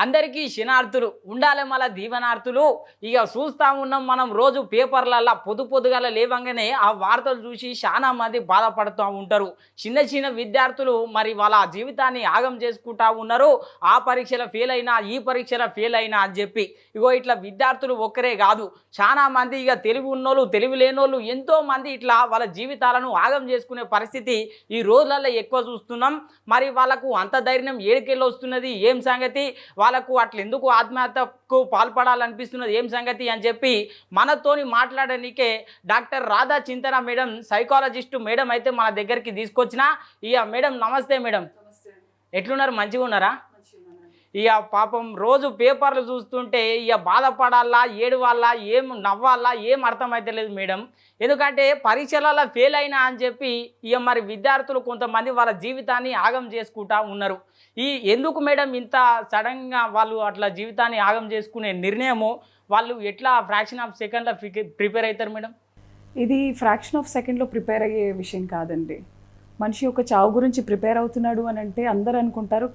అందరికీ శనార్థులు ఉండాలి మళ్ళా దీవెనార్థులు. ఇక చూస్తూ ఉన్నాం మనం రోజు పేపర్లల్లో పొద్దుగాల లేవంగానే ఆ వార్తలు చూసి చాలా మంది బాధపడుతూ ఉంటారు. చిన్న చిన్న విద్యార్థులు మరి వాళ్ళ జీవితాన్ని ఆగం చేసుకుంటా ఉన్నారు. ఆ పరీక్షలో ఫెయిల్ అయినా ఈ పరీక్షలో ఫెయిల్ అయినా అని చెప్పి. ఇగో ఇట్లా విద్యార్థులు ఒక్కరే కాదు, చాలా మంది ఇక తెలివి ఉన్నోళ్ళు తెలివి లేనోళ్ళు ఎంతోమంది ఇట్లా వాళ్ళ జీవితాలను ఆగం చేసుకునే పరిస్థితి ఈ రోజులలో ఎక్కువ చూస్తున్నాం. మరి వాళ్ళకు అంత ధైర్యం ఏడికెళ్ళి వస్తున్నది, ఏం సంగతి, వాళ్ళకు అట్లా ఎందుకు ఆత్మహత్యకు పాల్పడాలనిపిస్తున్నది, ఏం సంగతి అని చెప్పి మనతోని మాట్లాడడానికే డాక్టర్ రాధా చింతన మేడం, సైకాలజిస్టు మేడం అయితే మన దగ్గరికి తీసుకొచ్చిన. ఇక మేడం నమస్తే మేడం, ఎట్లున్నారు, మంచిగా ఉన్నారా? ఇక పాపం రోజు పేపర్లు చూస్తుంటే ఇక బాధపడాలా ఏడవాలా ఏం నవ్వాలా ఏం అర్థమైతే లేదు మేడం. ఎందుకంటే పరీక్షలలో ఫెయిల్ అయినా అని చెప్పి ఇక మరి విద్యార్థులు కొంతమంది వాళ్ళ జీవితాన్ని ఆగం చేసుకుంటా ఉన్నారు. ఎందుకు మేడం ఇంత సడన్గా వాళ్ళు అట్లా జీవితాన్ని ఆగం చేసుకునే నిర్ణయము, వాళ్ళు ఎట్లా ఫ్రాక్షన్ ఆఫ్ సెకండ్లో ప్రిపేర్ అవుతారు మేడం? ఇది ఫ్రాక్షన్ ఆఫ్ సెకండ్లో ప్రిపేర్ అయ్యే విషయం కాదండి. మనిషి ఒక చావు గురించి ప్రిపేర్ అవుతున్నాడు అని అంటే అందరూ అనుకుంటారు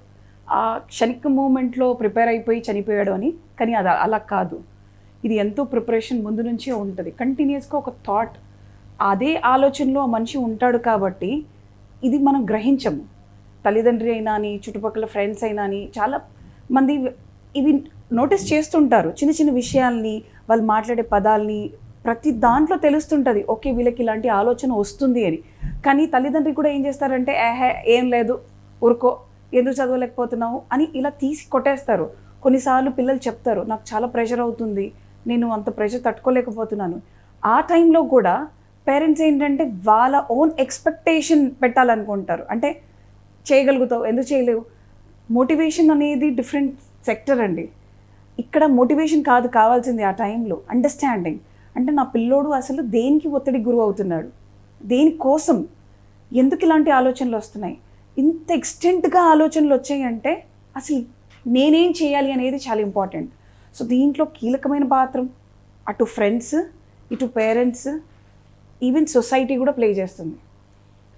ఆ క్షణిక మూమెంట్లో ప్రిపేర్ అయిపోయి చనిపోయాడు అని. కానీ అది అలా కాదు. ఇది ఎంతో ప్రిపరేషన్ ముందు నుంచే ఉంటుంది. కంటిన్యూస్గా ఒక థాట్, అదే ఆలోచనలో ఆ మనిషి ఉంటాడు కాబట్టి ఇది మనం గ్రహించము. తల్లిదండ్రి అయినా అని, చుట్టుపక్కల ఫ్రెండ్స్ అయినా అని చాలా మంది ఇవి నోటీస్ చేస్తుంటారు. చిన్న చిన్న విషయాల్ని, వాళ్ళు మాట్లాడే పదాలని ప్రతి దాంట్లో తెలుస్తుంటుంది, ఓకే వీళ్ళకి ఇలాంటి ఆలోచన వస్తుంది అని. కానీ తల్లిదండ్రి కూడా ఏం చేస్తారంటే, ఏం లేదు ఊరుకో, ఎందుకు చదవలేకపోతున్నావు అని ఇలా తీసి కొట్టేస్తారు. కొన్నిసార్లు పిల్లలు చెప్తారు, నాకు చాలా ప్రెషర్ అవుతుంది, నేను అంత ప్రెషర్ తట్టుకోలేకపోతున్నాను. ఆ టైంలో కూడా పేరెంట్స్ ఏంటంటే వాళ్ళ ఓన్ ఎక్స్పెక్టేషన్ పెట్టాలనుకుంటారు. అంటే చేయగలుగుతావు, ఎందుకు చేయలేవు. మోటివేషన్ అనేది డిఫరెంట్ సెక్టర్ అండి. ఇక్కడ మోటివేషన్ కాదు కావాల్సింది ఆ టైంలో, అండర్స్టాండింగ్. అంటే నా పిల్లోడు అసలు దేనికి ఒత్తిడి గురి అవుతున్నాడు, దేనికోసం, ఎందుకు ఇలాంటి ఆలోచనలు వస్తున్నాయి, ఇంత ఎక్స్టెంట్గా ఆలోచనలు వచ్చాయంటే అసలు నేనేం చేయాలి అనేది చాలా ఇంపార్టెంట్. సో దీంట్లో కీలకమైన పాత్ర అటు ఫ్రెండ్స్, ఇటు పేరెంట్స్, ఈవెన్ సొసైటీ కూడా ప్లే చేస్తుంది.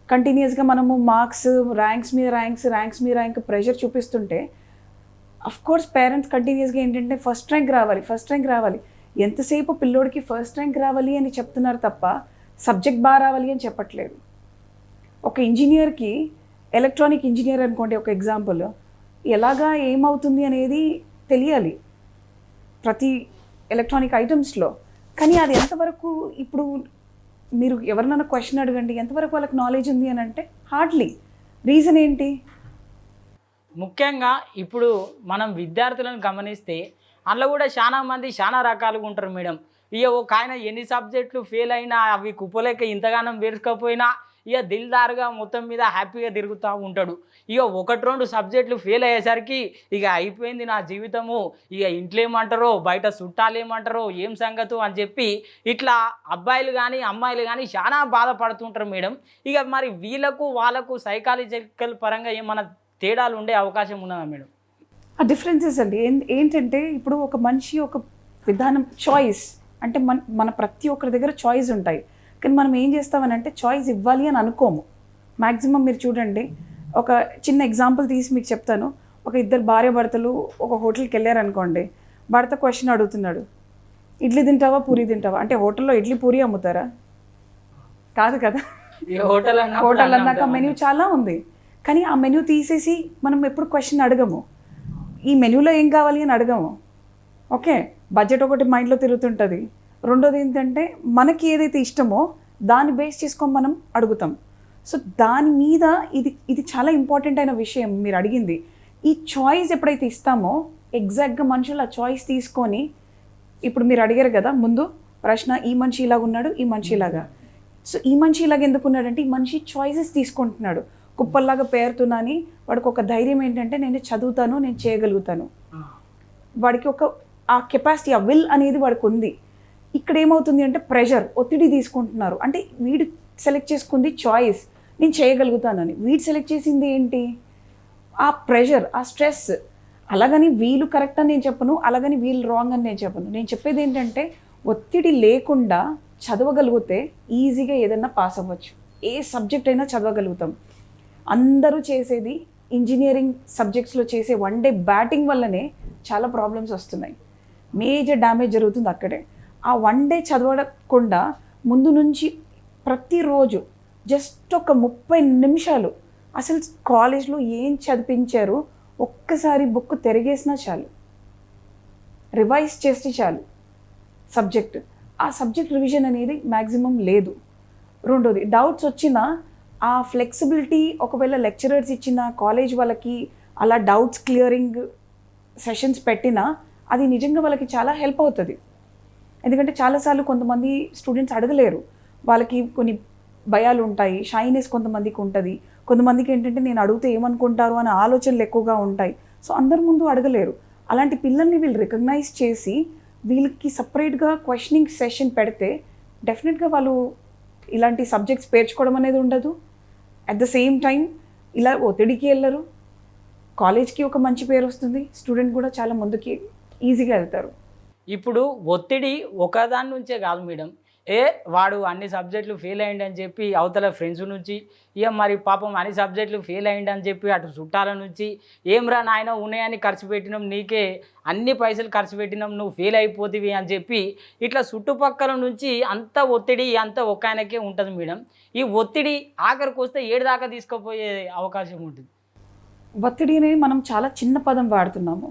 కంటిన్యూస్గా మనము మార్క్స్, ర్యాంక్స్ మీద ర్యాంక్ ప్రెషర్ చూపిస్తుంటే అఫ్కోర్స్ పేరెంట్స్ కంటిన్యూస్గా ఏంటంటే ఫస్ట్ ర్యాంక్ రావాలి. ఎంతసేపు పిల్లోడికి ఫస్ట్ ర్యాంక్ రావాలి అని చెప్తున్నారు తప్ప సబ్జెక్ట్ బాగా రావాలి అని చెప్పట్లేదు. ఒక ఇంజనీర్కి, ఎలక్ట్రానిక్ ఇంజనీర్ అనుకోండి ఒక ఎగ్జాంపుల్, ఎలాగా ఏమవుతుంది అనేది తెలియాలి ప్రతి ఎలక్ట్రానిక్ ఐటమ్స్లో. కానీ అది ఎంతవరకు, ఇప్పుడు మీరు ఎవరినైనా క్వశ్చన్ అడగండి, ఎంతవరకు వాళ్ళకి నాలెడ్జ్ ఉంది అని అంటే హార్డ్లీ. రీజన్ ఏంటి? ముఖ్యంగా ఇప్పుడు మనం విద్యార్థులను గమనిస్తే అందులో కూడా చాలా మంది చాలా రకాలుగా ఉంటారు మేడం. ఇక ఒక ఆయన ఎన్ని సబ్జెక్టులు ఫెయిల్ అయినా అవి కుప్పలేక ఇంతగానం వేసుకపోయినా ఇక దిల్దారుగా మొత్తం మీద హ్యాపీగా తిరుగుతూ ఉంటాడు. ఇక 1-2 సబ్జెక్టులు ఫెయిల్ అయ్యేసరికి ఇక అయిపోయింది నా జీవితము, ఇక ఇంట్లో ఏమంటారో, బయట చుట్టాలు ఏమంటారో, ఏం సంగతు అని చెప్పి ఇట్లా అబ్బాయిలు కానీ అమ్మాయిలు కానీ చాలా బాధపడుతుంటారు మేడం. ఇక మరి వీళ్ళకు వాళ్ళకు సైకాలజికల్ పరంగా ఏమన్నా తేడాలు ఉండే అవకాశం ఉన్నదా మేడం? ఆ డిఫరెన్సెస్ అండి ఏంటంటే ఇప్పుడు ఒక మనిషి ఒక విధానం, చాయిస్ అంటే మన ప్రతి ఒక్కరి దగ్గర చాయిస్ ఉంటాయి. కానీ మనం ఏం చేస్తామని అంటే చాయిస్ ఇవ్వాలి అని అనుకోము. మ్యాక్సిమం మీరు చూడండి, ఒక చిన్న ఎగ్జాంపుల్ తీసి మీకు చెప్తాను. ఒక ఇద్దరు భార్యాభర్తలు ఒక హోటల్కి వెళ్ళారనుకోండి, భర్త క్వశ్చన్ అడుగుతున్నాడు, ఇడ్లీ తింటావా పూరీ తింటావా అంటే హోటల్లో ఇడ్లీ పూరీ అమ్ముతారా? కాదు కదా. హోటల్ అన్నాక మెన్యూ చాలా ఉంది, కానీ ఆ మెన్యూ తీసేసి మనం ఎప్పుడు క్వశ్చన్ అడగము, ఈ మెన్యూలో ఏం కావాలి అని అడగము. ఓకే, బడ్జెట్ ఒకటి మైండ్లో తిరుగుతుంటుంది. రెండోది ఏంటంటే మనకి ఏదైతే ఇష్టమో దాన్ని బేస్ చేసుకొని మనం అడుగుతాం. సో దాని మీద ఇది చాలా ఇంపార్టెంట్ అయిన విషయం మీరు అడిగింది. ఈ చాయిస్ ఎప్పుడైతే ఇస్తామో ఎగ్జాక్ట్గా మనుషులు ఆ చాయిస్ తీసుకొని, ఇప్పుడు మీరు అడిగారు కదా ముందు ప్రశ్న, ఈ మనిషి ఇలాగ ఉన్నాడు, ఈ మనిషి ఇలాగా. సో ఈ మనిషి ఇలాగ ఎందుకు ఉన్నాడంటే ఈ మనిషి చాయిసెస్ తీసుకుంటున్నాడు. కుప్పల్లాగా పేరుతున్నాని వాడికి ఒక ధైర్యం ఏంటంటే నేను చదువుతాను, నేను చేయగలుగుతాను. వాడికి ఆ కెపాసిటీ, ఆ విల్ అనేది వాడికి ఉంది. ఇక్కడ ఏమవుతుంది అంటే ప్రెషర్, ఒత్తిడి తీసుకుంటున్నారు. అంటే వీడు సెలెక్ట్ చేసుకుంది చాయిస్, నేను చేయగలుగుతానని. వీడు సెలెక్ట్ చేసింది ఏంటి? ఆ ప్రెషర్, ఆ స్ట్రెస్. అలాగని వీళ్ళు కరెక్ట్ అని నేను చెప్పను, అలాగని వీళ్ళు రాంగ్ అని నేను చెప్పను. నేను చెప్పేది ఏంటంటే ఒత్తిడి లేకుండా చదవగలిగితే ఈజీగా ఏదైనా పాస్ అవ్వచ్చు. ఏ సబ్జెక్ట్ అయినా చదవగలుగుతాం. అందరూ చేసేది ఇంజనీరింగ్ సబ్జెక్ట్స్లో చేసే వన్ డే బ్యాటింగ్ వల్లనే చాలా ప్రాబ్లమ్స్ వస్తున్నాయి. మేజర్ డ్యామేజ్ జరుగుతుంది అక్కడే. ఆ వన్ డే చదవకుండా ముందు నుంచి ప్రతిరోజు జస్ట్ ఒక 30 నిమిషాలు అసలు కాలేజ్లో ఏం చదివించారు ఒక్కసారి బుక్ తిరిగేసినా చాలు, రివైజ్ చేస్తే చాలు సబ్జెక్ట్. ఆ సబ్జెక్ట్ రివిజన్ అనేది మ్యాక్సిమం లేదు. రెండోది, డౌట్స్ వచ్చినా ఆ ఫ్లెక్సిబిలిటీ ఒకవేళ లెక్చరర్స్ ఇచ్చిన కాలేజ్ వాళ్ళకి అలా డౌట్స్ క్లియరింగ్ సెషన్స్ పెట్టినా అది నిజంగా వాళ్ళకి చాలా హెల్ప్ అవుతుంది. ఎందుకంటే చాలాసార్లు కొంతమంది స్టూడెంట్స్ అడగలేరు, వాళ్ళకి కొన్ని భయాలు ఉంటాయి, షైనెస్ కొంతమందికి ఉంటుంది, కొంతమందికి ఏంటంటే నేను అడిగితే ఏమనుకుంటారు అనే ఆలోచనలు ఎక్కువగా ఉంటాయి. సో అందరి ముందు అడగలేరు. అలాంటి పిల్లల్ని వీళ్ళు రికగ్నైజ్ చేసి వీళ్ళకి సపరేట్గా క్వశ్చనింగ్ సెషన్ పెడితే డెఫినెట్గా వాళ్ళు ఇలాంటి సబ్జెక్ట్స్ పేర్చుకోవడం అనేది ఉండదు. అట్ ద సేమ్ టైం ఇలా ఒత్తిడికి వెళ్ళరు, కాలేజ్కి ఒక మంచి పేరు వస్తుంది, స్టూడెంట్ కూడా చాలా ముందుకి ఈజీగా వెళ్తారు. ఇప్పుడు ఒత్తిడి ఒకదాని నుంచే కాదు మేడం, వాడు అన్ని సబ్జెక్టులు ఫెయిల్ అయ్యింది అని చెప్పి అవతల ఫ్రెండ్స్ నుంచి, మరి పాపం అన్ని సబ్జెక్టులు ఫెయిల్ అయ్యింది అని చెప్పి అటు చుట్టాల నుంచి, ఏమ్రా నాయన ఉన్నాయని ఖర్చు పెట్టినాం, నీకే అన్ని పైసలు ఖర్చు పెట్టినాం, నువ్వు ఫెయిల్ అయిపోతివి అని చెప్పి ఇట్లా చుట్టుపక్కల నుంచి అంత ఒత్తిడి అంత ఒక ఆయనకే ఉంటుంది మేడం. ఈ ఒత్తిడి ఆఖరికి వస్తే ఏడు దాకా తీసుకుపోయే అవకాశం ఉంటుంది. ఒత్తిడి అనేది మనం చాలా చిన్న పదం వాడుతున్నాము,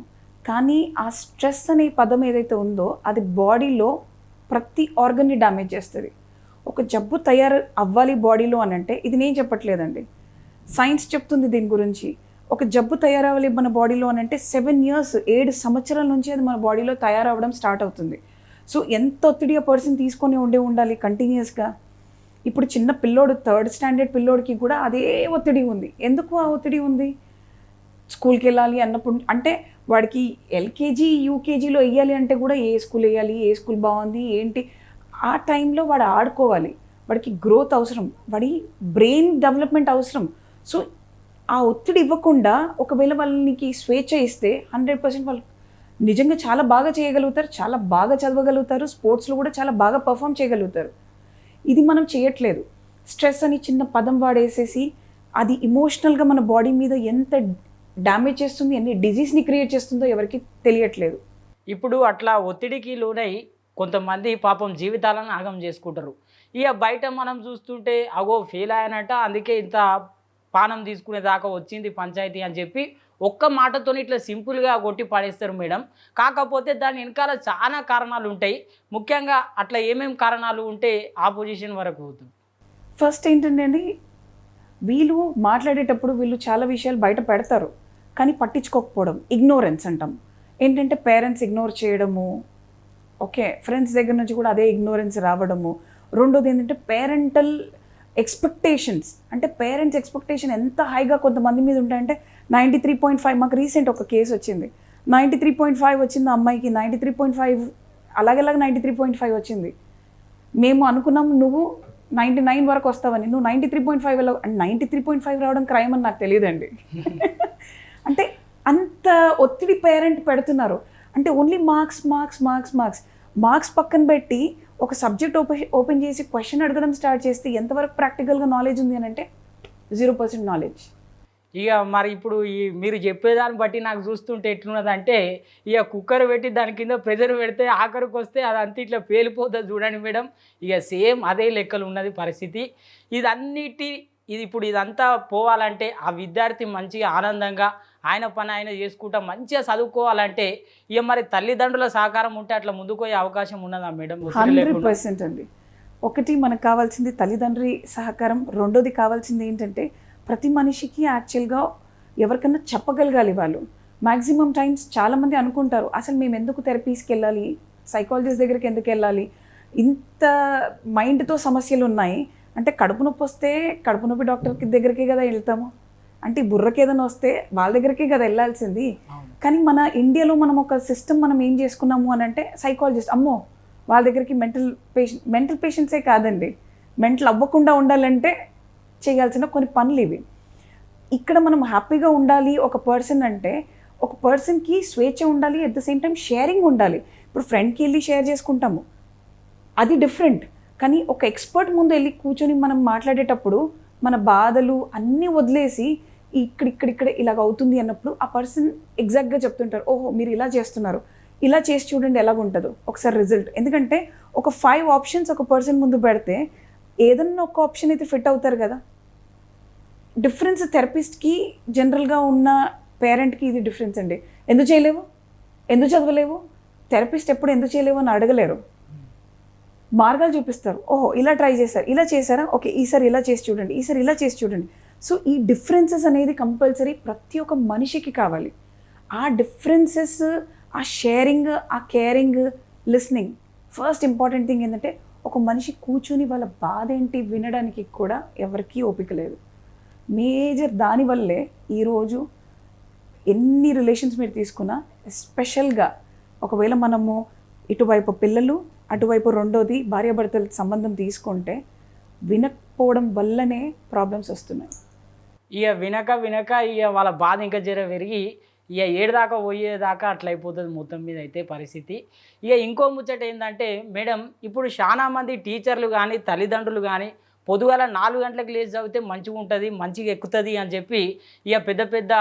కానీ ఆ స్ట్రెస్ అనే పదం ఏదైతే ఉందో అది బాడీలో ప్రతి ఆర్గన్ని డ్యామేజ్ చేస్తుంది. ఒక జబ్బు తయారు అవ్వాలి బాడీలో అని అంటే ఇది నేను చెప్పట్లేదండి, సైన్స్ చెప్తుంది దీని గురించి. ఒక జబ్బు తయారవ్వాలి మన బాడీలో అని అంటే 7 years 7 సంవత్సరాల నుంచి అది మన బాడీలో తయారవ్వడం స్టార్ట్ అవుతుంది. సో ఎంత ఒత్తిడి ఆ పర్సన్ తీసుకొని ఉండాలి కంటిన్యూస్గా. ఇప్పుడు చిన్న పిల్లోడు 3rd standard పిల్లోడికి కూడా అదే ఒత్తిడి ఉంది. ఎందుకు ఆ ఒత్తిడి ఉంది? స్కూల్కి వెళ్ళాలి అన్నప్పుడు అంటే వాడికి ఎల్కేజీ యూకేజీలో వేయాలి అంటే కూడా ఏ స్కూల్ వేయాలి, ఏ స్కూల్ బాగుంది ఏంటి, ఆ టైంలో వాడు ఆడుకోవాలి, వాడికి గ్రోత్ అవసరం, వాడి బ్రెయిన్ డెవలప్మెంట్ అవసరం. సో ఆ ఒత్తిడి ఇవ్వకుండా ఒకవేళ వాళ్ళకి స్వేచ్ఛ ఇస్తే 100% వాళ్ళు నిజంగా చాలా బాగా చేయగలుగుతారు, చాలా బాగా చదవగలుగుతారు, స్పోర్ట్స్లో కూడా చాలా బాగా పర్ఫామ్ చేయగలుగుతారు. ఇది మనం చేయట్లేదు. స్ట్రెస్ అని చిన్న పదం వాడేసేసి అది ఇమోషనల్గా మన బాడీ మీద ఎంత డ్యామేజ్ చేస్తుంది, ఎన్ని డిజీజ్ని క్రియేట్ చేస్తుందో ఎవరికి తెలియట్లేదు. ఇప్పుడు అట్లా ఒత్తిడికి లోనై కొంతమంది పాపం జీవితాలను ఆగం చేసుకుంటారు. ఇక బయట మనం చూస్తుంటే అగో ఫెయిల్ అయ్యానట అందుకే ఇంత పానం తీసుకునే దాకా వచ్చింది పంచాయతీ అని చెప్పి ఒక్క మాటతో ఇట్లా సింపుల్గా కొట్టి పడేస్తారు మేడం. కాకపోతే దాని వెనకాల చాలా కారణాలు ఉంటాయి. ముఖ్యంగా అట్లా ఏమేమి కారణాలు ఉంటే ఆ పొజిషన్ వరకు అవుతుంది? ఫస్ట్ ఏంటంటే అండి, వీళ్ళు మాట్లాడేటప్పుడు వీళ్ళు చాలా విషయాలు బయట పెడతారు కానీ పట్టించుకోకపోవడం, ఇగ్నోరెన్స్ అంటాం. ఏంటంటే పేరెంట్స్ ఇగ్నోర్ చేయడము, ఓకే, ఫ్రెండ్స్ దగ్గర నుంచి కూడా అదే ఇగ్నోరెన్స్ రావడము. రెండోది ఏంటంటే పేరెంటల్ ఎక్స్పెక్టేషన్స్, అంటే పేరెంట్స్ ఎక్స్పెక్టేషన్ ఎంత హైగా కొంతమంది మీద ఉంటాయంటే 93.5. మాకు రీసెంట్ ఒక కేసు వచ్చింది, 93.5 వచ్చింది అమ్మాయికి, 93.5 అలాగేలాగా 93.5 వచ్చింది. మేము అనుకున్నాము నువ్వు 99 వరకు వస్తావని, నువ్వు 93.5 వెళ్ళవు. 93.5 రావడం క్రైమ్ అని నాకు తెలియదండి. అంటే అంత ఒత్తిడి పేరెంట్ పెడుతున్నారు. అంటే only marks marks marks marks marks పక్కన పెట్టి ఒక సబ్జెక్ట్ ఓపెన్ చేసి క్వశ్చన్ అడగడం స్టార్ట్ చేస్తే ఎంతవరకు ప్రాక్టికల్గా నాలెడ్జ్ ఉంది అని అంటే 0% నాలెడ్జ్. ఇక మరి ఇప్పుడు మీరు చెప్పేదాన్ని బట్టి నాకు చూస్తుంటే ఎట్లున్నదంటే ఇక కుక్కర్ పెట్టి దాని కింద ప్రెజర్ పెడితే ఆఖరికి వస్తే అదంతా ఇట్లా పేలిపోతుంది చూడండి మేడం. ఇక సేమ్ అదే లెక్కలు ఉన్నది పరిస్థితి. ఇది ఇప్పుడు ఇదంతా పోవాలంటే ఆ విద్యార్థి మంచిగా ఆనందంగా ఆయన పని ఆయన చేసుకుంటా మంచిగా చదువుకోవాలంటే ఇక మరి తల్లిదండ్రుల సహకారం ఉంటే అట్లా ముందుకు పోయే అవకాశం ఉన్నదా మేడం? 100% అండి. ఒకటి మనకు కావాల్సింది తల్లిదండ్రి సహకారం. రెండోది కావాల్సింది ఏంటంటే ప్రతి మనిషికి యాక్చువల్గా ఎవరికన్నా చెప్పగలగాలి వాళ్ళు. మ్యాక్సిమం టైమ్స్ చాలామంది అనుకుంటారు అసలు మేము ఎందుకు థెరపీస్కి వెళ్ళాలి, సైకాలజిస్ట్ దగ్గరికి ఎందుకు వెళ్ళాలి, ఇంత మైండ్తో సమస్యలు ఉన్నాయి అంటే కడుపు నొప్పి వస్తే కడుపు నొప్పి డాక్టర్కి దగ్గరికే కదా వెళ్తాము, అంటే బుర్రకి ఏదైనా వస్తే వాళ్ళ దగ్గరికే కదా వెళ్ళాల్సింది. కానీ మన ఇండియాలో మనం ఒక సిస్టమ్ మనం ఏం చేసుకున్నాము అని అంటే సైకాలజిస్ట్ అమ్మో వాళ్ళ దగ్గరికి మెంటల్ పేషెంట్సే కాదండి, మెంటల్ అవ్వకుండా ఉండాలంటే చేయాల్సిన కొన్ని పనులు ఇవి. ఇక్కడ మనం హ్యాపీగా ఉండాలి ఒక పర్సన్ అంటే ఒక పర్సన్కి స్వేచ్ఛ ఉండాలి, at the same time sharing ఉండాలి. ఇప్పుడు ఫ్రెండ్కి వెళ్ళి షేర్ చేసుకుంటాము అది డిఫరెంట్, కానీ ఒక ఎక్స్పర్ట్ ముందు వెళ్ళి కూర్చొని మనం మాట్లాడేటప్పుడు మన బాధలు అన్నీ వదిలేసి ఇక్కడ ఇలాగ అవుతుంది అన్నప్పుడు ఆ పర్సన్ ఎగ్జాక్ట్గా చెప్తుంటారు, ఓహో మీరు ఇలా చేస్తున్నారు, ఇలా చేసి చూడండి ఎలాగుంటుందో ఒకసారి రిజల్ట్. ఎందుకంటే ఒక 5 ఆప్షన్స్ ఒక పర్సన్ ముందు పెడితే ఏదన్నా ఒక ఆప్షన్ అయితే ఫిట్ అవుతారు కదా. డిఫరెన్స్ థెరపిస్ట్కి జనరల్గా ఉన్న పేరెంట్కి ఇది డిఫరెన్స్ అండి. ఎందుకు చేయలేవు, ఎందుకు చదవలేవు, థెరపిస్ట్ ఎప్పుడు ఎందుకు చేయలేవు అని అడగలేరు. మార్గాలు చూపిస్తారు, ఓహో ఇలా ట్రై చేశారు, ఇలా చేశారా, ఓకే ఈసారి ఇలా చేసి చూడండి, ఈసారి ఇలా చేసి చూడండి. సో ఈ డిఫరెన్సెస్ అనేది కంపల్సరీ ప్రతి ఒక్క మనిషికి కావాలి. ఆ డిఫరెన్సెస్, ఆ షేరింగ్, ఆ caring, listening. First important thing ఏంటంటే ఒక మనిషి కూర్చుని వాళ్ళ బాధ ఏంటి వినడానికి కూడా ఎవరికీ ఓపిక లేదు. మేజర్ దానివల్లే ఈరోజు ఎన్ని రిలేషన్స్ మీరు తీసుకున్నా, ఎస్పెషల్గా ఒకవేళ మనము ఇటువైపు పిల్లలు అటువైపు రెండోది భార్యాభర్తల సంబంధం తీసుకుంటే వినకపోవడం వల్లనే ప్రాబ్లమ్స్ వస్తున్నాయి. ఇక వినక ఇక వాళ్ళ బాధ ఇంకా జర పెరిగి ఇక ఏడుదాకా పోయేదాకా అట్లా అయిపోతుంది మొత్తం మీద అయితే పరిస్థితి. ఇక ఇంకో ముచ్చట ఏంటంటే మేడం, ఇప్పుడు చాలా మంది టీచర్లు కానీ తల్లిదండ్రులు కానీ పొద్దుగాల 4 గంటలకు లేచి చదివితే మంచిగా ఉంటుంది, మంచిగా ఎక్కుతుంది అని చెప్పి ఇక పెద్ద పెద్ద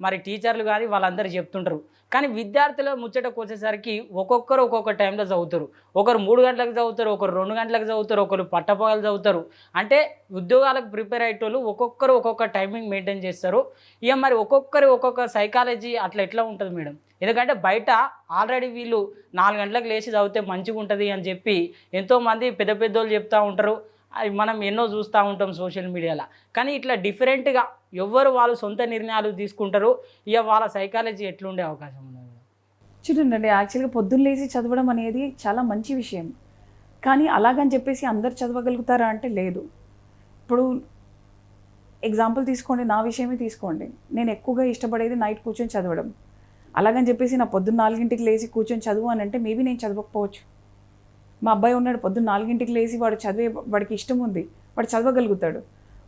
మరి టీచర్లు కానీ వాళ్ళందరూ చెప్తుంటారు. కానీ విద్యార్థుల ముచ్చటకు వచ్చేసరికి ఒక్కొక్కరు ఒక్కొక్క టైంలో చదువుతారు. ఒకరు 3 గంటలకు చదువుతారు, ఒకరు 2 గంటలకు చదువుతారు, ఒకరు పట్టపగలు చదువుతారు. అంటే ఉద్యోగాలకు ప్రిపేర్ అయ్యేటోళ్ళు ఒక్కొక్కరు ఒక్కొక్క టైమింగ్ మెయింటైన్ చేస్తారు. ఇక మరి ఒక్కొక్కరు ఒక్కొక్క సైకాలజీ అట్లా ఎట్లా ఉంటుంది మేడం? ఎందుకంటే బయట ఆల్రెడీ వీళ్ళు 4 గంటలకు లేచి చదివితే మంచిగా ఉంటుంది అని చెప్పి ఎంతోమంది పెద్ద పెద్దోళ్ళు చెప్తూ ఉంటారు. అవి మనం ఎన్నో చూస్తూ ఉంటాం సోషల్ మీడియాలో. కానీ ఇట్లా డిఫరెంట్గా ఎవరు వాళ్ళు సొంత నిర్ణయాలు తీసుకుంటారు. ఇక వాళ్ళ సైకాలజీ ఎట్లుండే అవకాశం ఉంది? చూడండి, యాక్చువల్గా పొద్దున్న లేచి చదవడం అనేది చాలా మంచి విషయం. కానీ అలాగని చెప్పేసి అందరు చదవగలుగుతారా అంటే లేదు. ఇప్పుడు ఎగ్జాంపుల్ తీసుకోండి, నా విషయమే తీసుకోండి. నేను ఎక్కువగా ఇష్టపడేది నైట్ కూర్చొని చదవడం. అలాగని చెప్పేసి నా పొద్దున్న 4 గంటలకు లేచి కూర్చొని చదువు అని అంటే మేబీ నేను చదవకపోవచ్చు. మా అబ్బాయి ఉన్నాడు, పొద్దున్న 4 గంటలకు లేచి వాడికి ఇష్టం ఉంది, వాడు చదవగలుగుతాడు.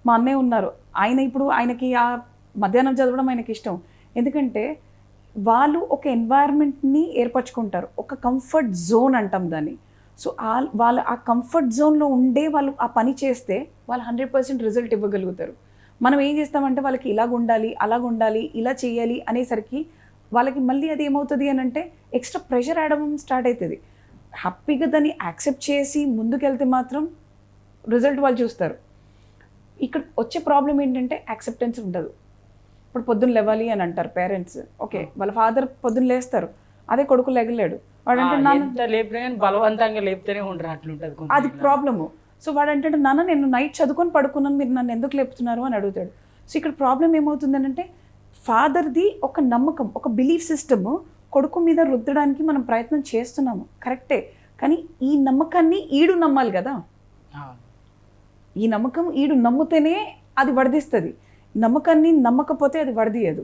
మా అన్నయ్య ఉన్నారు, ఆయనకి ఆ మధ్యాహ్నం చదవడం ఆయనకి ఇష్టం. ఎందుకంటే వాళ్ళు ఒక ఎన్వైర్న్మెంట్ని ఏర్పరచుకుంటారు, ఒక కంఫర్ట్ జోన్ అంటాం దాన్ని. సో వాళ్ళు ఆ కంఫర్ట్ జోన్లో ఉండే వాళ్ళు ఆ పని చేస్తే వాళ్ళు 100% రిజల్ట్ ఇవ్వగలుగుతారు. మనం ఏం చేస్తామంటే వాళ్ళకి ఇలాగ ఉండాలి, అలాగ ఉండాలి, ఇలా చేయాలి అనేసరికి వాళ్ళకి మళ్ళీ అది ఏమవుతుంది అని అంటే ఎక్స్ట్రా ప్రెషర్ ఆడడం స్టార్ట్ అవుతుంది. హ్యాపీగా దాన్ని యాక్సెప్ట్ చేసి ముందుకెళ్తే మాత్రం రిజల్ట్ వాళ్ళు చూస్తారు. ఇక్కడ వచ్చే ప్రాబ్లం ఏంటంటే యాక్సెప్టెన్స్ ఉండదు. ఇప్పుడు పొద్దున్న లేవాలి అని అంటారు పేరెంట్స్, ఓకే వాళ్ళ ఫాదర్ పొద్దున్న లేస్తారు, అదే కొడుకు లేగలేడు, వాడంటే లేపిన బలవంతంగా లేపుతూనే ఉంటారు, అట్లుంటుంది, అది ప్రాబ్లము. సో వాడంటే నాన్న నేను నైట్ చదువుకొని పడుకున్నాను, మీరు నన్ను ఎందుకు లేపుతున్నారు అని అడుగుతాడు. సో ఇక్కడ ప్రాబ్లం ఏమవుతుందనంటే ఫాదర్ది ఒక నమ్మకం, ఒక బిలీఫ్ సిస్టమ్ కొడుకు మీద రుద్దడానికి మనం ప్రయత్నం చేస్తున్నాము, కరెక్టే. కానీ ఈ నమ్మకాన్ని ఈడు నమ్మాలి కదా. ఈ నమ్మకం ఈడు నమ్మితేనే అది వర్ధిస్తుంది, నమ్మకాన్ని నమ్మకపోతే అది వర్ధియదు.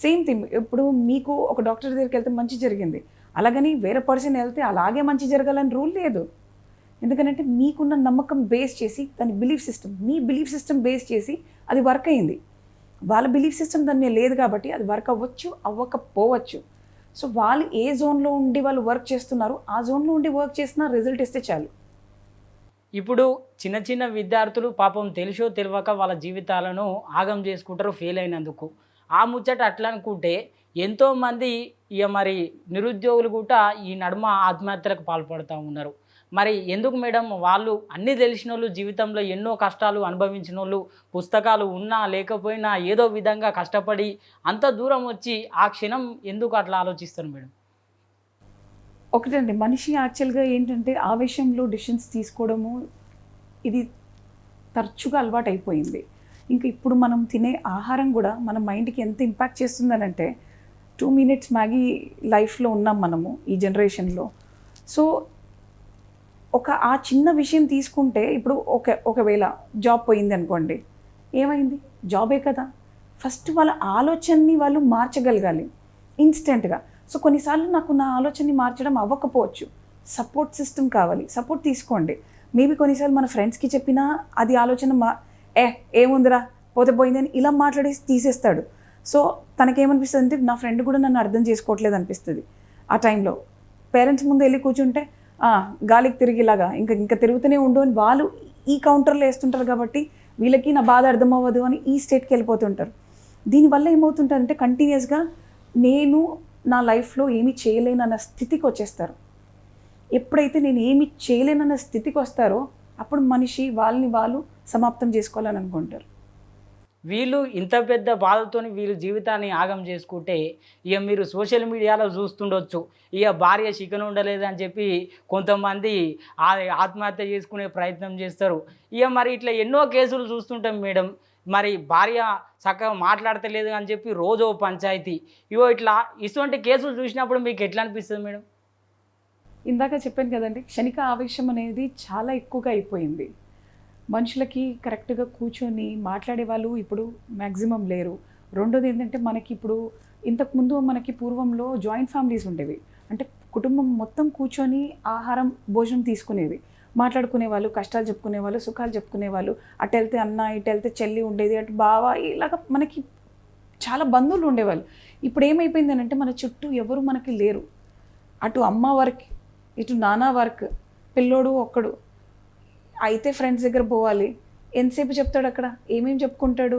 సేమ్ థింగ్, ఇప్పుడు మీకు ఒక డాక్టర్ దగ్గరికి వెళ్తే మంచి జరిగింది, అలాగని వేరే పర్సన్ వెళ్తే అలాగే మంచి జరగాలని రూల్ లేదు. ఎందుకంటే మీకున్న నమ్మకం బేస్ చేసి దాని బిలీఫ్ సిస్టమ్, మీ బిలీఫ్ సిస్టమ్ బేస్ చేసి అది వర్క్ అయింది. వాళ్ళ బిలీఫ్ సిస్టమ్ దాని మీద లేదు కాబట్టి అది వర్క్ అవ్వచ్చు, అవ్వకపోవచ్చు. సో వాళ్ళు ఏ జోన్లో ఉండి వాళ్ళు వర్క్ చేస్తున్నారు, ఆ జోన్లో ఉండి వర్క్ చేసినా రిజల్ట్ ఇస్తే చాలు. ఇప్పుడు చిన్న చిన్న విద్యార్థులు పాపం తెలుసో తెలియక వాళ్ళ జీవితాలను ఆగం చేసుకుంటారు ఫెయిల్ అయినందుకు. ఆ ముచ్చట అట్లా అనుకుంటే ఎంతోమంది ఇక మరి నిరుద్యోగులు కూడా ఈ నడుమ ఆత్మహత్యలకు పాల్పడుతూ ఉన్నారు. మరి ఎందుకు మేడం? వాళ్ళు అన్నీ తెలిసిన వాళ్ళు, జీవితంలో ఎన్నో కష్టాలు అనుభవించిన వాళ్ళు, పుస్తకాలు ఉన్నా లేకపోయినా ఏదో విధంగా కష్టపడి అంత దూరం వచ్చి ఆ క్షణం ఎందుకు అట్లా ఆలోచిస్తారు మేడం? ఒకటండి, మనిషి యాక్చువల్గా ఏంటంటే ఆవేశంలో డిసిషన్స్ తీసుకోవడము ఇది తరచుగా అలవాటు అయిపోయింది. ఇంకా ఇప్పుడు మనం తినే ఆహారం కూడా మన మైండ్కి ఎంత ఇంపాక్ట్ చేస్తుందనంటే 2 minutes మ్యాగీ లైఫ్లో ఉన్నాం మనము ఈ జనరేషన్లో. సో ఆ చిన్న విషయం తీసుకుంటే ఇప్పుడు ఒకవేళ జాబ్ పోయింది అనుకోండి, ఏమైంది? జాబే కదా. ఫస్ట్ వాళ్ళ ఆలోచనని వాళ్ళు మార్చగలగాలి ఇన్స్టెంట్గా. సో కొన్నిసార్లు నాకు నా ఆలోచనని మార్చడం అవ్వకపోవచ్చు, సపోర్ట్ సిస్టమ్ కావాలి, సపోర్ట్ తీసుకోండి. మేబీ కొన్నిసార్లు మన ఫ్రెండ్స్కి చెప్పినా అది ఆలోచన ఏముందిరా పోతే పోయిందని ఇలా మాట్లాడేసి తీసేస్తాడు. సో తనకేమనిపిస్తుంది అంటే నా ఫ్రెండ్ కూడా నన్ను అర్థం చేసుకోవట్లేదు అనిపిస్తుంది. ఆ టైంలో పేరెంట్స్ ముందు వెళ్ళి కూర్చుంటే గాలికి తిరిగిలాగా ఇంకా తిరుగుతూనే ఉండు అని వాళ్ళు ఈ కౌంటర్లో వేస్తుంటారు. కాబట్టి వీళ్ళకి నా బాధ అర్థమవ్వదు అని ఈ స్టేట్కి వెళ్ళిపోతుంటారు. దీనివల్ల ఏమవుతుంటుందంటే కంటిన్యూస్గా నేను నా లైఫ్లో ఏమీ చేయలేనన్న స్థితికి వచ్చేస్తారు. ఎప్పుడైతే నేను ఏమీ చేయలేనన్న స్థితికి వస్తారో అప్పుడు మనిషి వాళ్ళని వాళ్ళు సమాప్తం చేసుకోవాలని అనుకుంటారు. వీళ్ళు ఇంత పెద్ద బాధతోని వీళ్ళు జీవితాన్ని ఆగం చేసుకుంటే ఇక మీరు సోషల్ మీడియాలో చూస్తుండొచ్చు. ఇక భార్య చికెన్ ఉండలేదని చెప్పి కొంతమంది ఆత్మహత్య చేసుకునే ప్రయత్నం చేస్తారు. ఇక మరి ఇట్లా ఎన్నో కేసులు చూస్తుంటాం మేడం. మరి భార్య చక్కగా మాట్లాడతలేదు అని చెప్పి రోజు ఓ పంచాయతీ. ఇగో ఇట్లా ఇటువంటి కేసులు చూసినప్పుడు మీకు ఎట్లా అనిపిస్తుంది మేడం? ఇందాక చెప్పాను కదండి, క్షణిక ఆవేశం అనేది చాలా ఎక్కువగా అయిపోయింది. మనుషులకి కరెక్ట్గా కూర్చొని మాట్లాడే వాళ్ళు ఇప్పుడు మ్యాక్సిమం లేరు. రెండోది ఏంటంటే మనకి ఇప్పుడు ఇంతకుముందు మనకి పూర్వంలో జాయింట్ ఫ్యామిలీస్ ఉండేవి. అంటే కుటుంబం మొత్తం కూర్చొని ఆహారం భోజనం తీసుకునేది, మాట్లాడుకునేవాళ్ళు, కష్టాలు చెప్పుకునేవాళ్ళు, సుఖాలు చెప్పుకునేవాళ్ళు. అటు వెళ్తే అన్న, ఇటు వెళ్తే చెల్లి ఉండేది, అటు బావ, ఇలాగ మనకి చాలా బంధువులు ఉండేవాళ్ళు. ఇప్పుడు ఏమైపోయింది అంటే మన చుట్టూ ఎవరు మనకి లేరు. అటు అమ్మ వర్క్, ఇటు నాన్న వర్క్, పిల్లోడు ఒక్కడు. అయితే ఫ్రెండ్స్ దగ్గర పోవాలి, ఎంతసేపు చెప్తాడు అక్కడ, ఏమేమి చెప్పుకుంటాడు.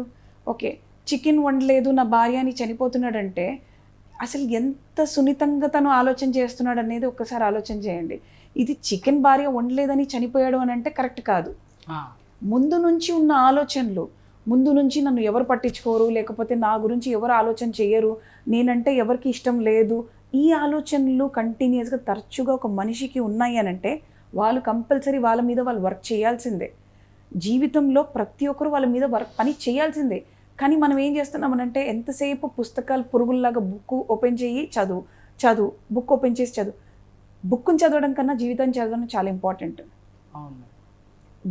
ఓకే, చికెన్ వండలేదు నా భార్య అని చనిపోతున్నాడంటే అసలు ఎంత సున్నితంగా తను ఆలోచన చేస్తున్నాడు అనేది ఒక్కసారి ఆలోచన చేయండి. ఇది చికెన్ భార్య వండలేదని చనిపోయాడు అని అంటే కరెక్ట్ కాదు. ముందు నుంచి ఉన్న ఆలోచనలు, ముందు నుంచి నన్ను ఎవరు పట్టించుకోరు, లేకపోతే నా గురించి ఎవరు ఆలోచన చేయరు, నేనంటే ఎవరికి ఇష్టం లేదు, ఈ ఆలోచనలు కంటిన్యూస్గా తరచుగా ఒక మనిషికి ఉన్నాయి అని అంటే వాళ్ళు కంపల్సరీ వాళ్ళ మీద వాళ్ళు వర్క్ చేయాల్సిందే. జీవితంలో ప్రతి ఒక్కరు వాళ్ళ మీద పని చేయాల్సిందే. కానీ మనం ఏం చేస్తున్నామనంటే ఎంతసేపు పుస్తకాలు పురుగుల్లాగా బుక్ ఓపెన్ చేయి చదువు, బుక్ ఓపెన్ చేసి చదువు. బుక్ని చదవడం కన్నా జీవితాన్ని చదవడం చాలా ఇంపార్టెంట్.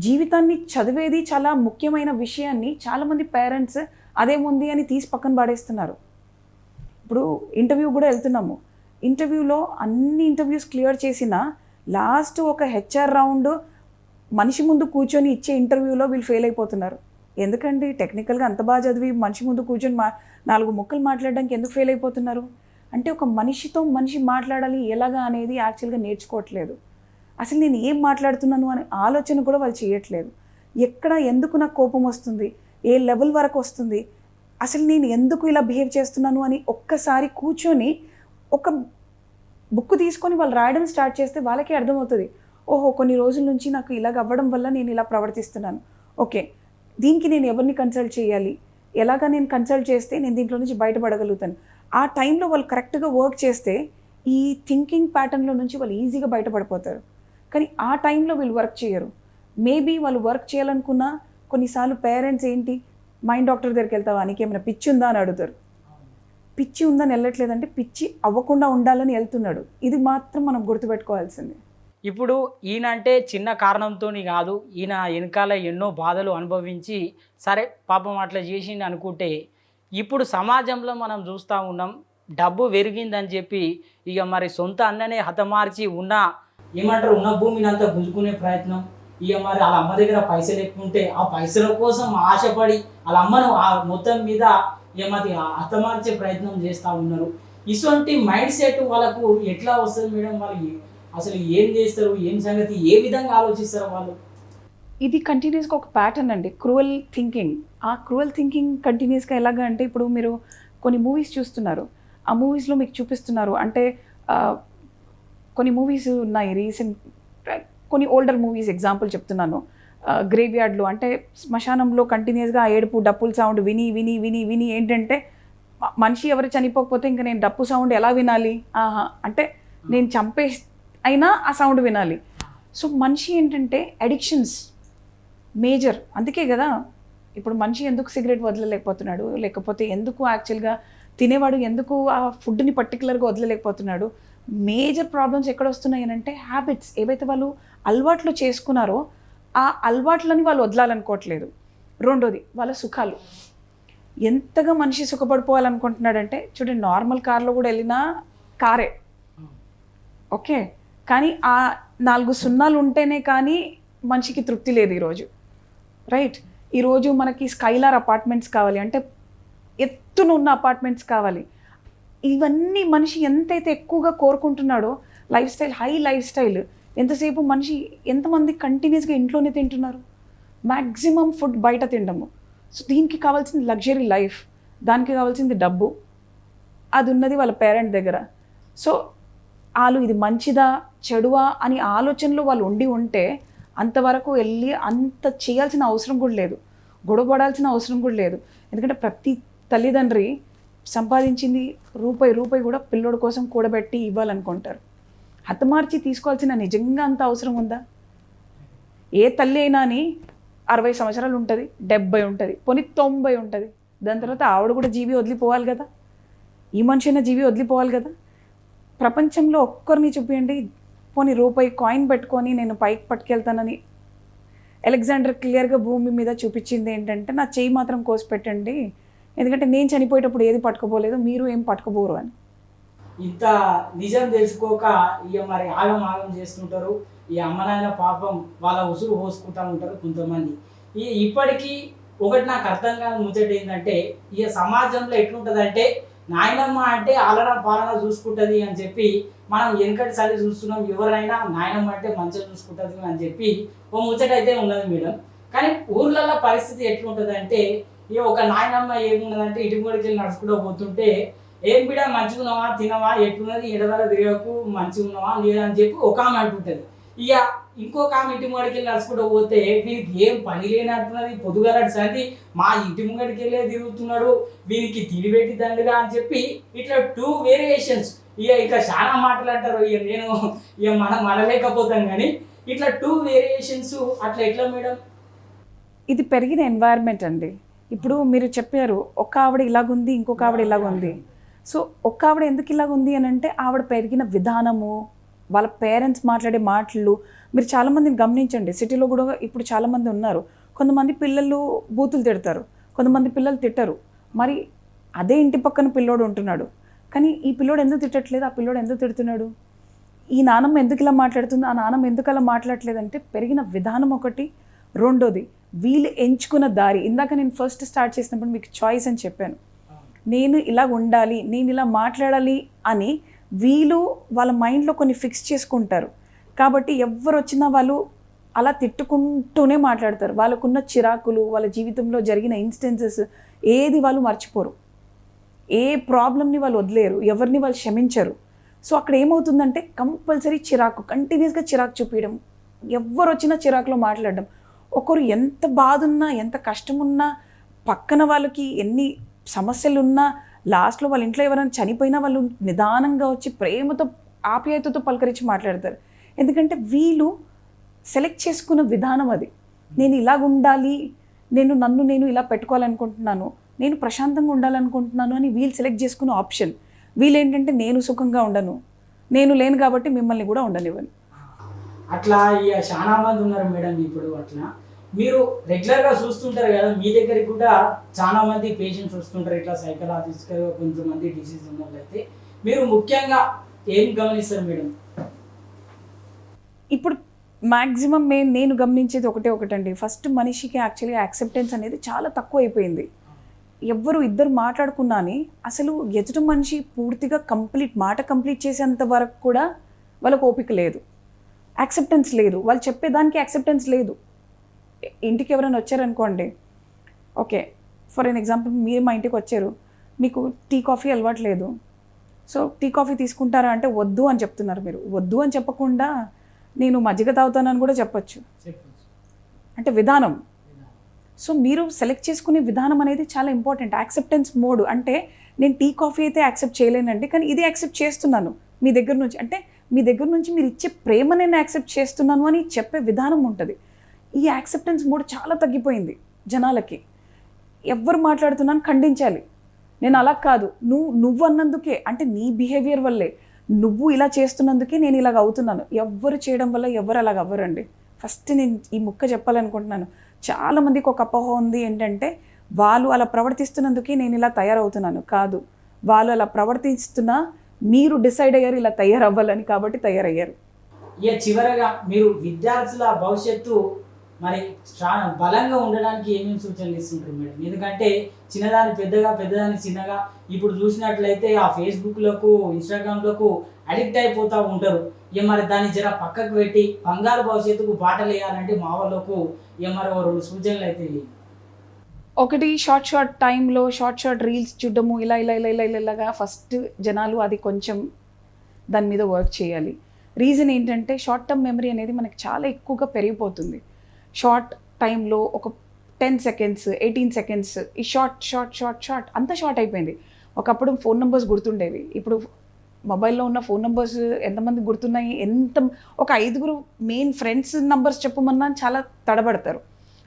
జీవితాన్ని చదివేది చాలా ముఖ్యమైన విషయాన్ని చాలామంది పేరెంట్స్ అదేముంది అని తీసి పక్కన పడేస్తున్నారు. ఇప్పుడు ఇంటర్వ్యూ కూడా వెళ్తున్నాము, ఇంటర్వ్యూలో అన్ని ఇంటర్వ్యూస్ క్లియర్ చేసిన లాస్ట్ ఒక హెచ్ఆర్ రౌండ్ మనిషి ముందు కూర్చొని ఇచ్చే ఇంటర్వ్యూలో వీళ్ళు ఫెయిల్ అయిపోతున్నారు. ఎందుకండి టెక్నికల్గా అంత బాగా చదివి మనిషి ముందు కూర్చొని 4 ముక్కలు మాట్లాడడానికి ఎందుకు ఫెయిల్ అయిపోతున్నారు అంటే ఒక మనిషితో మనిషి మాట్లాడాలి ఎలాగా అనేది యాక్చువల్గా నేర్చుకోవట్లేదు. అసలు నేను ఏం మాట్లాడుతున్నాను అనే ఆలోచన కూడా వాళ్ళు చేయట్లేదు. ఎక్కడ ఎందుకు నాకు కోపం వస్తుంది, ఏ లెవెల్ వరకు వస్తుంది, అసలు నేను ఎందుకు ఇలా బిహేవ్ చేస్తున్నాను అని ఒక్కసారి కూర్చొని ఒక బుక్ తీసుకొని వాళ్ళు రాయడం స్టార్ట్ చేస్తే వాళ్ళకే అర్థమవుతుంది. ఓహో, కొన్ని రోజుల నుంచి నాకు ఇలాగ అవ్వడం వల్ల నేను ఇలా ప్రవర్తిస్తున్నాను. ఓకే, దీనికి నేను ఎవరిని కన్సల్ట్ చేయాలి, ఎలాగా నేను కన్సల్ట్ చేస్తే నేను దీంట్లో నుంచి బయటపడగలుగుతాను. ఆ టైంలో వాళ్ళు కరెక్ట్గా వర్క్ చేస్తే ఈ థింకింగ్ ప్యాటర్న్లో నుంచి వాళ్ళు ఈజీగా బయటపడిపోతారు. కానీ ఆ టైంలో వీళ్ళు వర్క్ చేయరు. మేబీ వాళ్ళు వర్క్ చేయాలనుకున్నా కొన్నిసార్లు పేరెంట్స్ ఏంటి, మైండ్ డాక్టర్ దగ్గరికి వెళ్తావా, నీకేమైనా పిచ్చి ఉందా అని అడుగుతారు. పిచ్చి ఉందని వెళ్ళట్లేదంటే పిచ్చి అవ్వకుండా ఉండాలని వెళ్తున్నాడు. ఇది మాత్రం మనం గుర్తుపెట్టుకోవాల్సిందే. ఇప్పుడు ఈయన అంటే చిన్న కారణంతో కాదు, ఈయన వెనకాల ఎన్నో బాధలు అనుభవించి సరే పాపం అట్లా చేసింది అనుకుంటే ఇప్పుడు సమాజంలో మనం చూస్తూ ఉన్నాం, డబ్బు పెరిగిందని చెప్పి ఇక మరి సొంత అన్ననే హతమార్చి ఉన్న భూమిని అంతా గుంజుకునే ప్రయత్నం. ఇక మరి వాళ్ళ అమ్మ దగ్గర పైసలు ఎక్కువ ఉంటే ఆ పైసల కోసం ఆశపడి వాళ్ళ అమ్మను ఆ మొత్తం మీద ఏమది హతమార్చే ప్రయత్నం చేస్తూ ఉన్నారు. ఇటువంటి మైండ్ సెట్ వాళ్ళకు ఎట్లా వస్తుంది మేడం? వాళ్ళకి అసలు ఏం చేస్తారు, ఏం సంగతి, ఏ విధంగా ఆలోచిస్తారు వాళ్ళు? ఇది కంటిన్యూస్గా ఒక ప్యాటర్న్ అండి, క్రూయల్ థింకింగ్. ఆ క్రూయల్ థింకింగ్ కంటిన్యూస్గా ఎలాగా అంటే ఇప్పుడు మీరు కొన్ని మూవీస్ చూస్తున్నారు, ఆ మూవీస్లో మీకు చూపిస్తున్నారు అంటే కొన్ని మూవీస్ ఉన్నాయి రీసెంట్, కొన్ని ఓల్డర్ మూవీస్ ఎగ్జాంపుల్ చెప్తున్నాను. గ్రేవ్ యార్డ్లో అంటే శ్మశానంలో కంటిన్యూస్గా ఆ ఏడుపు డప్పుల సౌండ్ విని విని విని విని ఏంటంటే మనిషి ఎవరు చనిపోకపోతే ఇంకా నేను డప్పు సౌండ్ ఎలా వినాలి, అంటే నేను చంపే అయినా ఆ సౌండ్ వినాలి. సో మనిషి ఏంటంటే అడిక్షన్స్ మేజర్. అందుకే కదా ఇప్పుడు మనిషి ఎందుకు సిగరెట్ వదలలేకపోతున్నాడు, లేకపోతే ఎందుకు యాక్చువల్గా తినేవాడు ఎందుకు ఆ ఫుడ్ని పర్టికులర్గా వదలలేకపోతున్నాడు. మేజర్ ప్రాబ్లమ్స్ ఎక్కడ వస్తున్నాయి అని అంటే హ్యాబిట్స్ ఏవైతే వాళ్ళు అలవాట్లు చేసుకున్నారో ఆ అలవాట్లని వాళ్ళు వదలాలనుకోవట్లేదు. రెండోది వాళ్ళ సుఖాలు. ఎంతగా మనిషి సుఖపడిపోవాలనుకుంటున్నాడంటే చూడండి, నార్మల్ కార్లో కూడా వెళ్ళినా కారే ఓకే, కానీ ఆ 4 సున్నాలు ఉంటేనే కానీ మనిషికి తృప్తి లేదు ఈరోజు. రైట్, ఈరోజు మనకి స్కైలార్ అపార్ట్మెంట్స్ కావాలి అంటే ఎత్తున ఉన్న అపార్ట్మెంట్స్ కావాలి. ఇవన్నీ మనిషి ఎంతైతే ఎక్కువగా కోరుకుంటున్నాడో life style, high life style, ఎంతసేపు మనిషి ఎంతమంది కంటిన్యూస్గా ఇంట్లోనే తింటున్నారు, మ్యాక్సిమం ఫుడ్ బయట తినడము. సో దీనికి కావాల్సిన లగ్జరీ లైఫ్. దానికి కావాల్సింది డబ్బు, అది ఉన్నది వాళ్ళ పేరెంట్ దగ్గర. సో వాళ్ళు ఇది మంచిదా చెడువా అని ఆలోచనలో వాళ్ళు ఉంటే అంతవరకు వెళ్ళి అంత చేయాల్సిన అవసరం కూడా లేదు, గొడవపడాల్సిన అవసరం కూడా లేదు. ఎందుకంటే ప్రతి తల్లిదండ్రి సంపాదించింది రూపాయి కూడా పిల్లోడి కోసం కూడబెట్టి ఇవ్వాలనుకుంటారు. హతమార్చి తీసుకోవాల్సిన నిజంగా అంత అవసరం ఉందా? ఏ తల్లి అయినా అని 60 సంవత్సరాలు ఉంటుంది, 70 ఉంటుంది, పోనీ 90 ఉంటుంది. దాని తర్వాత ఆవిడ కూడా జీవి వదిలిపోవాలి కదా, ఈ మనిషి అయినా జీవి వదిలిపోవాలి కదా. ప్రపంచంలో ఒక్కరిని చూపించండి, పోనీ రూపాయి కాయిన్ పెట్టుకొని నేను పైకి పట్టుకెళ్తానని అలెగ్జాండర్ క్లియర్గా భూమి మీద చూపించింది ఏంటంటే, నా చెయ్యి మాత్రం కోసి పెట్టండి, ఎందుకంటే నేను చనిపోయేటప్పుడు ఏది పట్టుకోపోలేదు, మీరు ఏం పట్టుకోబోరు అని. ఇంత నిజం తెలుసుకోక ఇక మరి ఆగం చేస్తుంటారు. ఈ అమ్మనాయన పాపం వాళ్ళ ఉసురు పోసుకుంటూ ఉంటారు కొంతమంది. ఇప్పటికీ ఒకటి నాకు అర్థం కాని ముచ్చట ఏంటంటే, ఇక సమాజంలో ఎట్లుంటుందంటే, నాయనమ్మ అంటే ఆలన పాలన చూసుకుంటుంది అని చెప్పి మనం వెనకటి సరి చూస్తున్నాం. ఎవరైనా నాయనమ్మ అంటే మంచిగా చూసుకుంటుంది అని చెప్పి ఓ ముచ్చట అయితే ఉన్నది మేడం. కానీ ఊర్లలో పరిస్థితి ఎట్లుంటుంది అంటే, ఇక ఒక నాయనమ్మ ఏమున్నదంటే ఇటుముడికి వెళ్ళి నడుచుకుంటూ పోతుంటే, ఏం బిడ మంచిగా ఉన్నావా, తినవా, ఎట్లున్నది, ఎడదల తిరగకు, మంచిగా ఉన్నావా లేదని చెప్పి ఒక ఆమె అంటుంటుంది. ఇక ఇంకొక ఆమె ఇంటి ముంగడికి వెళ్ళి నడుచుకుంటూ పోతే వీనికి ఏం పని లేనట్టున్నది, పొద్దుగాలటి సంది మా ఇంటి ముంగడికి వెళ్ళే తిరుగుతున్నాడు, వీనికి తిరిపెట్టి దండుగా అని చెప్పి ఇట్లా 2 వేరియేషన్స్. ఇక చాలా మాటలు అంటారు, ఇక మనం అనలేకపోతాం. కానీ ఇట్లా 2 వేరియేషన్స్ అట్లా ఎట్లా మేడం? ఇది పెరిగిన ఎన్వైర్న్మెంట్ అండి. ఇప్పుడు మీరు చెప్పారు ఒక ఆవిడ ఇలాగుంది, ఇంకొక ఆవిడ ఇలాగుంది. సో ఒక ఆవిడ ఎందుకు ఇలాగుంది అని అంటే, ఆవిడ పెరిగిన విధానము, వాళ్ళ పేరెంట్స్ మాట్లాడే మాటలు. మీరు చాలామందిని గమనించండి, సిటీలో కూడా ఇప్పుడు చాలామంది ఉన్నారు. కొంతమంది పిల్లలు బూతులు తిడతారు, కొంతమంది పిల్లలు తిట్టరు. మరి అదే ఇంటి పక్కన పిల్లోడు ఉంటున్నాడు, కానీ ఈ పిల్లోడు ఎందుకు తిట్టట్లేదు, ఆ పిల్లోడు ఎందుకు తిడుతున్నాడు, ఈ నానమ్మ ఎందుకు ఇలా మాట్లాడుతుంది, ఆ నానమ్మ ఎందుకు అలా మాట్లాడట్లేదంటే పెరిగిన విధానం ఒకటి. రెండోది వీళ్ళు ఎంచుకున్న దారి. ఇందాక నేను ఫస్ట్ స్టార్ట్ చేసినప్పుడు మీకు చాయిస్ అని చెప్పాను. నేను ఇలా ఉండాలి, నేను ఇలా మాట్లాడాలి అని వీళ్ళు వాళ్ళ మైండ్లో కొన్ని ఫిక్స్ చేసుకుంటారు. కాబట్టి ఎవరు వచ్చినా వాళ్ళు అలా తిట్టుకుంటూనే మాట్లాడతారు. వాళ్ళకున్న చిరాకులు, వాళ్ళ జీవితంలో జరిగిన ఇన్స్టెన్సెస్ ఏది వాళ్ళు మర్చిపోరు, ఏ ప్రాబ్లమ్ని వాళ్ళు వదిలేరు, ఎవరిని వాళ్ళు క్షమించరు. సో అక్కడ ఏమవుతుందంటే కంపల్సరీ చిరాకు, కంటిన్యూస్గా చిరాకు చూపించడం, ఎవరు వచ్చినా చిరాకులో మాట్లాడడం. ఒకరు ఎంత బాధ ఉన్నా, ఎంత కష్టం ఉన్నా, పక్కన వాళ్ళకి ఎన్ని సమస్యలు ఉన్నా, లాస్ట్లో వాళ్ళ ఇంట్లో ఎవరైనా చనిపోయినా వాళ్ళు నిదానంగా వచ్చి ప్రేమతో ఆప్యాయతతో పలకరించి మాట్లాడతారు. ఎందుకంటే వీళ్ళు సెలెక్ట్ చేసుకున్న విధానం అది. నేను ఇలాగ ఉండాలి, నేను ఇలా పెట్టుకోవాలనుకుంటున్నాను, నేను ప్రశాంతంగా ఉండాలనుకుంటున్నాను అని వీళ్ళు సెలెక్ట్ చేసుకున్న ఆప్షన్. వీళ్ళు ఏంటంటే నేను సుఖంగా ఉండను, నేను లేను కాబట్టి మిమ్మల్ని కూడా ఉండనివ్వను. అట్లా ఇక చాలా మంది ఉన్నారు మేడం. ఇప్పుడు అట్లా మీరు రెగ్యులర్గా చూస్తుంటారు కదా, మీ దగ్గరికి కూడా చాలా మంది పేషెంట్స్ వస్తుంటారు ఇట్లా సైకలాజిస్ట్గా, కొంతమంది డిసీజ్ ఉన్న వాళ్ళైతే. మీరు ముఖ్యంగా ఏం గమనిస్తారు మేడం? ఇప్పుడు మ్యాక్సిమం నేను గమనించేది ఒకటండి. ఫస్ట్ మనిషికి యాక్చువల్లీ యాక్సెప్టెన్స్ అనేది చాలా తక్కువ అయిపోయింది. ఇద్దరు మాట్లాడుకున్నాని అసలు ఎదుటి మనిషి పూర్తిగా మాట కంప్లీట్ చేసేంత వరకు కూడా వాళ్ళకు ఓపిక లేదు, యాక్సెప్టెన్స్ లేదు, వాళ్ళు చెప్పేదానికి యాక్సెప్టెన్స్ లేదు. ఇంటికి ఎవరైనా వచ్చారనుకోండి, ఓకే ఫర్ ఎన్ ఎగ్జాంపుల్ మీరు మా ఇంటికి వచ్చారు, మీకు టీ కాఫీ అలవాట్లేదు, సో టీ కాఫీ తీసుకుంటారా అంటే వద్దు అని చెప్తున్నారు. మీరు వద్దు అని చెప్పకుండా నేను మజ్జిగ తాగుతానని కూడా చెప్పచ్చు. అంటే విధానం. సో మీరు సెలెక్ట్ చేసుకునే విధానం అనేది చాలా ఇంపార్టెంట్. యాక్సెప్టెన్స్ మోడ్ అంటే నేను టీ కాఫీ అయితే యాక్సెప్ట్ చేయలేనండి, కానీ ఇది యాక్సెప్ట్ చేస్తున్నాను మీ దగ్గర నుంచి, అంటే మీ దగ్గర నుంచి మీరు ఇచ్చే ప్రేమ నేను యాక్సెప్ట్ చేస్తున్నాను అని చెప్పే విధానం ఉంటుంది. ఈ యాక్సెప్టెన్స్ మోడ్ చాలా తగ్గిపోయింది జనాలకి. ఎవరు మాట్లాడుతున్నాను ఖండించాలి, నేను అలా కాదు, నువ్వు అన్నందుకే, అంటే నీ బిహేవియర్ వల్లే, నువ్వు ఇలా చేస్తున్నందుకే నేను ఇలాగ అవుతున్నాను. ఎవ్వరు చేయడం వల్ల ఎవరు అలాగ అవ్వరండి. ఫస్ట్ నేను ఈ ముక్క చెప్పాలనుకుంటున్నాను. చాలామందికి ఒక అపోహ ఉంది ఏంటంటే, వాళ్ళు అలా ప్రవర్తిస్తున్నందుకే నేను ఇలా తయారవుతున్నాను. కాదు, వాళ్ళు అలా ప్రవర్తిస్తున్నా మీరు డిసైడ్ అయ్యారు ఇలా తయారవ్వాలని, కాబట్టి తయారయ్యారు. ఇక చివరగా మీరు విద్యార్థుల భవిష్యత్తు మరి బలంగా ఉండడానికి ఏమేమి సూచనలు ఇస్తుంటారు మేడం? ఎందుకంటే చిన్నదాని పెద్దగా, పెద్దదాని చిన్నగా ఇప్పుడు చూసినట్లయితే ఆ ఫేస్బుక్లకు, ఇన్స్టాగ్రామ్లకు అడిక్ట్ అయిపోతూ ఉంటారు. ఇక మరి దాన్ని జర పక్కకు పెట్టి బంగారు భవిష్యత్తుకు బాటలు వేయాలంటే మా వాళ్ళకు ఇక మరి 2 సూచనలు అయితే. ఒకటి షార్ట్ టైంలో షార్ట్ రీల్స్ చూడడము ఇలాగా ఫస్ట్ జనాలు అది కొంచెం దాని మీద వర్క్ చేయాలి. రీజన్ ఏంటంటే షార్ట్ టర్మ్ మెమరీ అనేది మనకి చాలా ఎక్కువగా పెరిగిపోతుంది. షార్ట్ టైంలో ఒక 10 సెకండ్స్ 18 సెకండ్స్ ఈ షార్ట్ అంత షార్ట్ అయిపోయింది. ఒకప్పుడు ఫోన్ నెంబర్స్ గుర్తుండేవి, ఇప్పుడు మొబైల్లో ఉన్న ఫోన్ నెంబర్స్ ఎంతమంది గుర్తున్నాయి, ఒక 5 మెయిన్ ఫ్రెండ్స్ నెంబర్స్ చెప్పమన్నా చాలా తడబడతారు.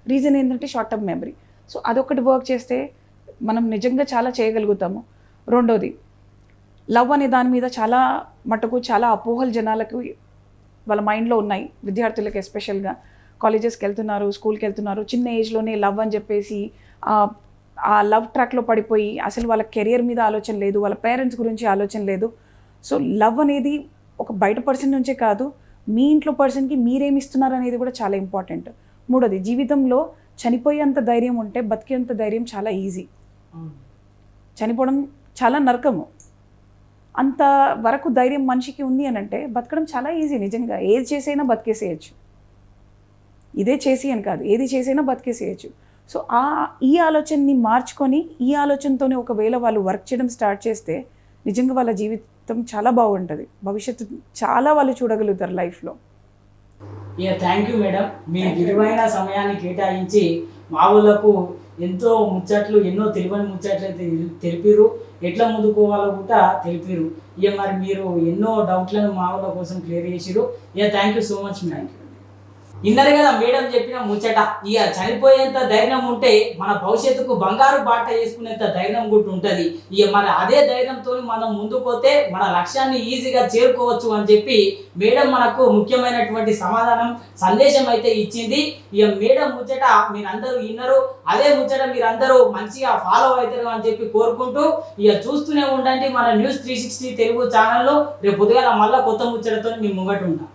రీజన్ ఏంటంటే షార్ట్ టర్మ్ మెమరీ. సో అదొకటి వర్క్ చేస్తే మనం నిజంగా చాలా చేయగలుగుతాము. రెండోది లవ్ అనే దాని మీద చాలా మటుకు చాలా అపోహలు జనాలకు వాళ్ళ మైండ్లో ఉన్నాయి. విద్యార్థులకు ఎస్పెషల్గా కాలేజెస్కి వెళ్తున్నారు, స్కూల్కి వెళ్తున్నారు, చిన్న ఏజ్లోనే లవ్ అని చెప్పేసి ఆ లవ్ ట్రాక్లో పడిపోయి అసలు వాళ్ళ కెరియర్ మీద ఆలోచన లేదు, వాళ్ళ పేరెంట్స్ గురించి ఆలోచన లేదు. సో లవ్ అనేది ఒక బయట పర్సన్ నుంచే కాదు, మీ ఇంట్లో పర్సన్కి మీరేమిస్తున్నారు అనేది కూడా చాలా ఇంపార్టెంట్. మూడోది జీవితంలో చనిపోయేంత ధైర్యం ఉంటే బతికేంత ధైర్యం చాలా ఈజీ. చనిపోవడం చాలా నరకము. అంత వరకు ధైర్యం మనిషికి ఉంది అని అంటే బతకడం చాలా ఈజీ. నిజంగా ఏది చేసైనా బతికేసేయచ్చు, ఇదే చేసి అని కాదు, ఏది చేసైనా బతికేసేయచ్చు. సో ఈ ఆలోచనని మార్చుకొని ఈ ఆలోచనతోనే ఒకవేళ వాళ్ళు వర్క్ చేయడం స్టార్ట్ చేస్తే నిజంగా వాళ్ళ జీవితం చాలా బాగుంటుంది, భవిష్యత్తు చాలా వాళ్ళు చూడగలుగుతారు లైఫ్లో. థ్యాంక్ యూ మేడం, మీ విలువైన సమయాన్ని కేటాయించి మా ఊళ్ళకు ఎంతో ముచ్చట్లు, ఎన్నో తెలియని ముచ్చట్లు అయితే తెలిపిరు, ఎట్లా ముందుకోవాలో కూడా తెలిపిరు. మరి మీరు ఎన్నో డౌట్లను మా ఊళ్ళ కోసం క్లియర్ చేసిరు. Thank you so much madam. ఇన్నది కదా మేడం చెప్పిన ముచ్చట, చనిపోయేంత ధైర్యం ఉంటే మన భవిష్యత్తుకు బంగారు బాట వేసుకునేంత ధైర్యం కూడా ఉంటుంది. మన అదే ధైర్యంతో మనం ముందుకోతే మన లక్ష్యాన్ని ఈజీగా చేరుకోవచ్చు అని చెప్పి మేడం మనకు ముఖ్యమైనటువంటి సమాధానం సందేశం అయితే ఇచ్చింది. మేడం ముచ్చట మీరందరూ విన్నారు, అదే ముచ్చట మీరందరూ మంచిగా ఫాలో అవుతారు అని చెప్పి కోరుకుంటూ చూస్తూనే ఉండండి మన న్యూస్ 360 తెలుగు ఛానల్లో. రేపు పొద్దుగాల మళ్ళీ కొత్త ముచ్చటతో మీ ముంగట ఉంటాం.